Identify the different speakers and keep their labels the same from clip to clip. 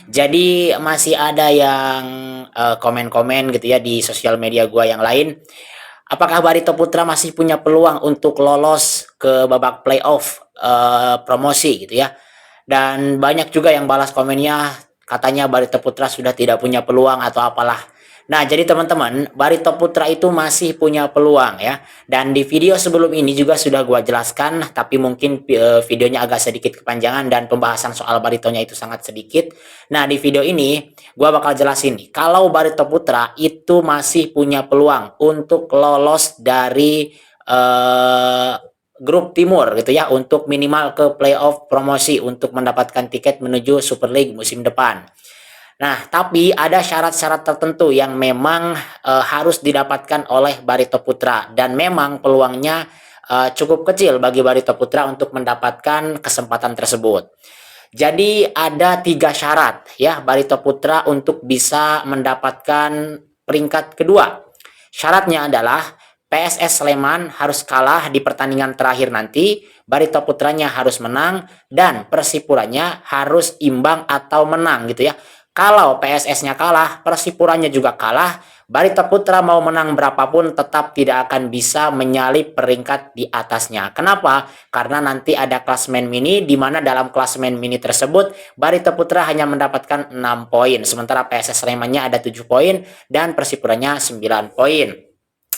Speaker 1: Jadi masih ada yang komen-komen gitu ya di sosial media gua yang lain. Apakah Barito Putra masih punya peluang untuk lolos ke babak playoff promosi gitu ya? Dan banyak juga yang balas komennya katanya Barito Putra sudah tidak punya peluang atau apalah. Nah, jadi teman-teman, Barito Putra itu masih punya peluang ya. Dan di video sebelum ini juga sudah gua jelaskan, tapi mungkin videonya agak sedikit kepanjangan dan pembahasan soal Baritonya itu sangat sedikit. Nah, di video ini gua bakal jelasin nih, kalau Barito Putra itu masih punya peluang untuk lolos dari eh, grup timur gitu ya, untuk minimal ke playoff promosi untuk mendapatkan tiket menuju Super League musim depan. Nah, tapi ada syarat-syarat tertentu yang memang harus didapatkan oleh Barito Putra dan memang peluangnya cukup kecil bagi Barito Putra untuk mendapatkan kesempatan tersebut. Jadi ada 3 syarat ya Barito Putra untuk bisa mendapatkan peringkat kedua. Syaratnya adalah PSS Sleman harus kalah di pertandingan terakhir nanti, Barito Putranya harus menang, dan Persipuranya harus imbang atau menang gitu ya. Kalau PSS-nya kalah, Persipuranya juga kalah, Barito Putra mau menang berapapun tetap tidak akan bisa menyalip peringkat di atasnya. Kenapa? Karena nanti ada klasemen mini, di mana dalam klasemen mini tersebut Barito Putra hanya mendapatkan 6 poin, sementara PSS Slemannya ada 7 poin dan Persipuranya 9 poin.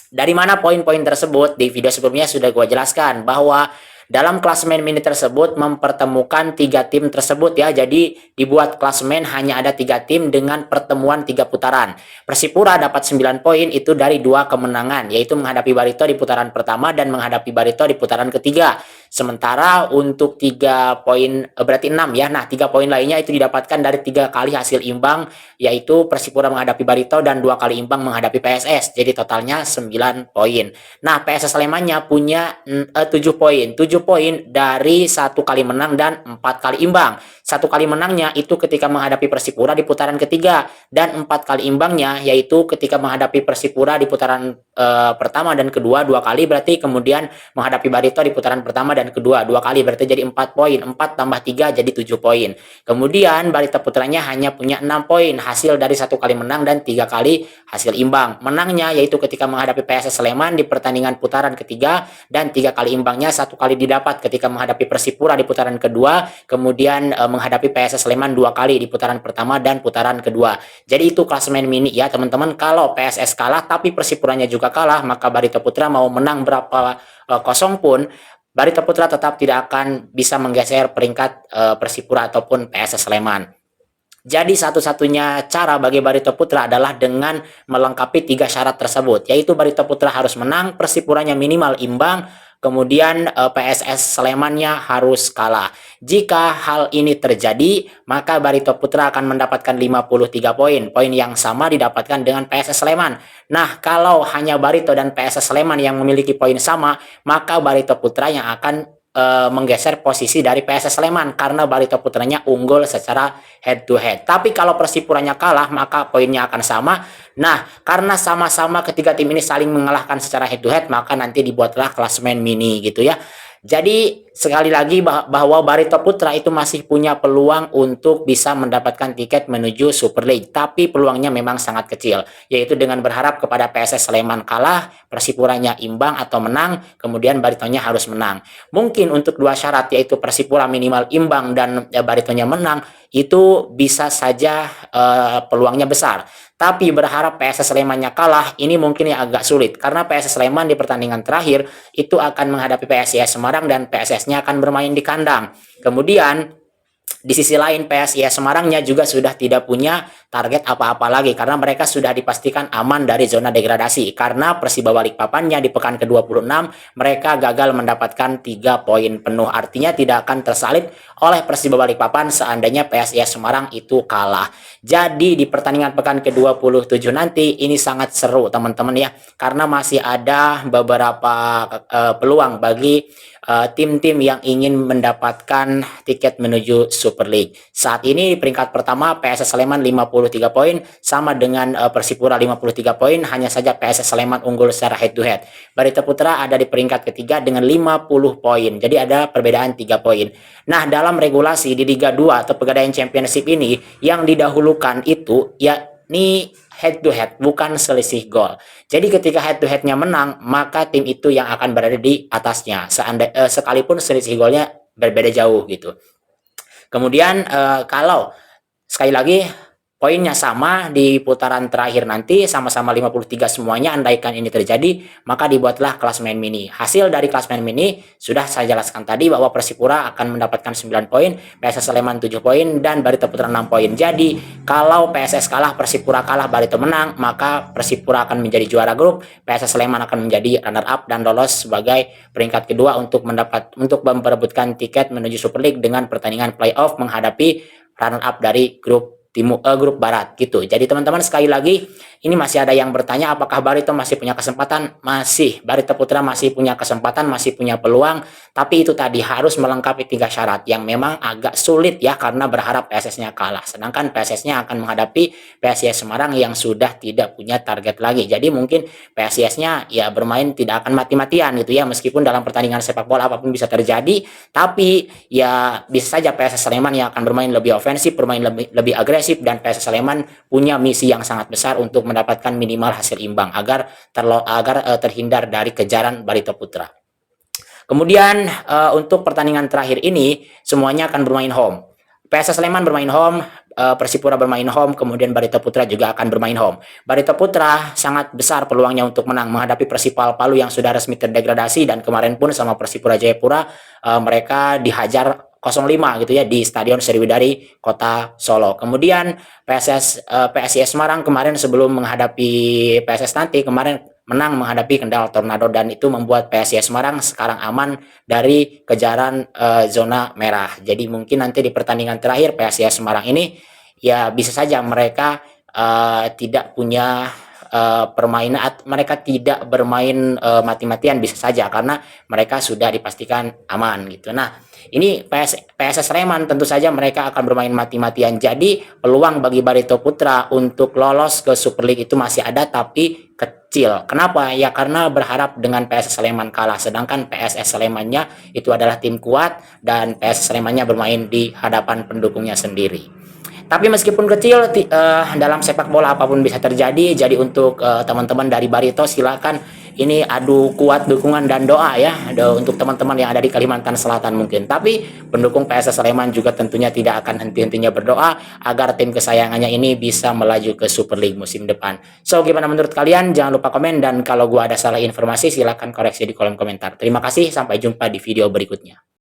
Speaker 1: Dari mana poin-poin tersebut? Di video sebelumnya sudah gue jelaskan bahwa dalam klasemen mini tersebut mempertemukan 3 tim tersebut ya. Jadi dibuat klasemen hanya ada 3 tim dengan pertemuan 3 putaran. Persipura dapat 9 poin itu dari 2 kemenangan, yaitu menghadapi Barito di putaran pertama dan menghadapi Barito di putaran ketiga. Sementara untuk 3 poin berarti 6 ya. Nah, 3 poin lainnya itu didapatkan dari 3 kali hasil imbang, yaitu Persipura menghadapi Barito dan 2 kali imbang menghadapi PSS. Jadi totalnya 9 poin. Nah, PSS Slemannya punya 7 poin. 7 poin dari 1 kali menang dan 4 kali imbang. 1 kali menangnya itu ketika menghadapi Persipura di putaran ketiga, dan 4 kali imbangnya yaitu ketika menghadapi Persipura di putaran pertama dan kedua 2 kali, berarti kemudian menghadapi Barito di putaran pertama dan kedua 2 kali, berarti jadi 4 poin. 4 tambah 3 jadi 7 poin. Kemudian Barito Putranya hanya punya 6 poin hasil dari 1 kali menang dan 3 kali hasil imbang. Menangnya yaitu ketika menghadapi PSS Sleman di pertandingan putaran ketiga, dan 3 kali imbangnya 1 kali didapat ketika menghadapi Persipura di putaran kedua, kemudian menghadapi PSS Sleman 2 kali di putaran pertama dan putaran kedua. Jadi itu klasemen mini ya teman-teman. Kalau PSS kalah tapi Persipuranya juga kalah, maka Barito Putra mau menang berapa kosong pun, Barito Putra tetap tidak akan bisa menggeser peringkat Persipura ataupun PSS Sleman. Jadi satu-satunya cara bagi Barito Putra adalah dengan melengkapi 3 syarat tersebut, yaitu Barito Putra harus menang, Persipuranya minimal imbang, kemudian PSS Slemannya harus kalah. Jika hal ini terjadi, maka Barito Putra akan mendapatkan 53 poin, poin yang sama didapatkan dengan PSS Sleman. Nah, kalau hanya Barito dan PSS Sleman yang memiliki poin sama, maka Barito Putra yang akan menggeser posisi dari PSS Sleman karena Barito Putranya unggul secara head to head. Tapi kalau Persipuranya kalah, maka poinnya akan sama. Nah, karena sama-sama ketiga tim ini saling mengalahkan secara head to head, maka nanti dibuatlah klasemen mini gitu ya. Jadi sekali lagi bahwa Barito Putra itu masih punya peluang untuk bisa mendapatkan tiket menuju Super League, tapi peluangnya memang sangat kecil, yaitu dengan berharap kepada PSS Sleman kalah, Persipuranya imbang atau menang, kemudian Baritonya harus menang. Mungkin untuk 2 syarat, yaitu Persipura minimal imbang dan Baritonya menang, itu bisa saja peluangnya besar. Tapi berharap PSS Slemannya kalah, ini mungkin yang agak sulit. Karena PSS Sleman di pertandingan terakhir itu akan menghadapi PSIS Semarang dan PSS-nya akan bermain di kandang. Kemudian di sisi lain PSIS Semarangnya juga sudah tidak punya target apa-apa lagi karena mereka sudah dipastikan aman dari zona degradasi, karena Persiba Balikpapannya di pekan ke-26 mereka gagal mendapatkan 3 poin penuh, artinya tidak akan tersalip oleh Persiba Balikpapan seandainya PSIS Semarang itu kalah. Jadi di pertandingan pekan ke-27 nanti ini sangat seru teman-teman ya, karena masih ada beberapa peluang bagi tim-tim yang ingin mendapatkan tiket menuju Super League. Saat ini peringkat pertama PSS Sleman 53 poin, sama dengan Persipura 53 poin, hanya saja PSS Sleman unggul secara head to head. Barito Putra ada di peringkat ketiga dengan 50 poin, jadi ada perbedaan 3 poin. Nah, dalam regulasi di Liga 2 atau Pegadaian Championship ini, yang didahulukan itu yakni head to head, bukan selisih gol. Jadi ketika head to headnya menang, maka tim itu yang akan berada di atasnya, sekalipun selisih golnya berbeda jauh gitu. Kemudian kalau sekali lagi poinnya sama di putaran terakhir nanti, sama-sama 53 semuanya, andaikan ini terjadi, maka dibuatlah klasemen mini. Hasil dari klasemen mini sudah saya jelaskan tadi, bahwa Persipura akan mendapatkan 9 poin, PSS Sleman 7 poin, dan Barito Putra 6 poin. Jadi kalau PSS kalah, Persipura kalah, Barito menang, maka Persipura akan menjadi juara grup, PSS Sleman akan menjadi runner up dan lolos sebagai peringkat kedua untuk memperebutkan tiket menuju Super League dengan pertandingan playoff menghadapi runner up dari grup grup barat gitu. Jadi teman-teman, sekali lagi, ini masih ada yang bertanya apakah Barito masih punya kesempatan? Masih. Barito Putra masih punya kesempatan, masih punya peluang, tapi itu tadi harus melengkapi 3 syarat yang memang agak sulit ya, karena berharap PSS-nya kalah. Sedangkan PSS-nya akan menghadapi PSIS Semarang yang sudah tidak punya target lagi. Jadi mungkin PSIS-nya ya bermain tidak akan mati-matian gitu ya, meskipun dalam pertandingan sepak bola apapun bisa terjadi, tapi ya bisa saja PSS Sleman yang akan bermain lebih ofensif, bermain lebih agresif, dan PSS Sleman punya misi yang sangat besar untuk mendapatkan minimal hasil imbang agar terhindar dari kejaran Barito Putra. Kemudian untuk pertandingan terakhir ini semuanya akan bermain home. PSS Sleman bermain home, Persipura bermain home, kemudian Barito Putra juga akan bermain home. Barito Putra sangat besar peluangnya untuk menang menghadapi Persipal Palu yang sudah resmi terdegradasi, dan kemarin pun sama Persipura Jayapura mereka dihajar 0-5 gitu ya di Stadion Sriwidari Kota Solo. Kemudian PSIS Semarang kemarin sebelum menghadapi PSS nanti kemarin menang menghadapi Kendal Tornado, dan itu membuat PSIS Semarang sekarang aman dari kejaran zona merah. Jadi mungkin nanti di pertandingan terakhir PSIS Semarang ini ya bisa saja mereka tidak punya permainan, mereka tidak bermain mati-matian, bisa saja karena mereka sudah dipastikan aman gitu. Nah, ini PSS Sleman tentu saja mereka akan bermain mati-matian. Jadi peluang bagi Barito Putra untuk lolos ke Super League itu masih ada, tapi kecil. Kenapa? Ya karena berharap dengan PSS Sleman kalah, sedangkan PSS Slemannya itu adalah tim kuat, dan PSS Slemannya bermain di hadapan pendukungnya sendiri. Tapi meskipun kecil, dalam sepak bola apapun bisa terjadi. Jadi untuk teman-teman dari Barito, silakan ini adu kuat dukungan dan doa ya, untuk teman-teman yang ada di Kalimantan Selatan mungkin. Tapi pendukung PSS Sleman juga tentunya tidak akan henti-hentinya berdoa agar tim kesayangannya ini bisa melaju ke Super League musim depan. So, gimana menurut kalian? Jangan lupa komen, dan kalau gua ada salah informasi silakan koreksi di kolom komentar. Terima kasih, sampai jumpa di video berikutnya.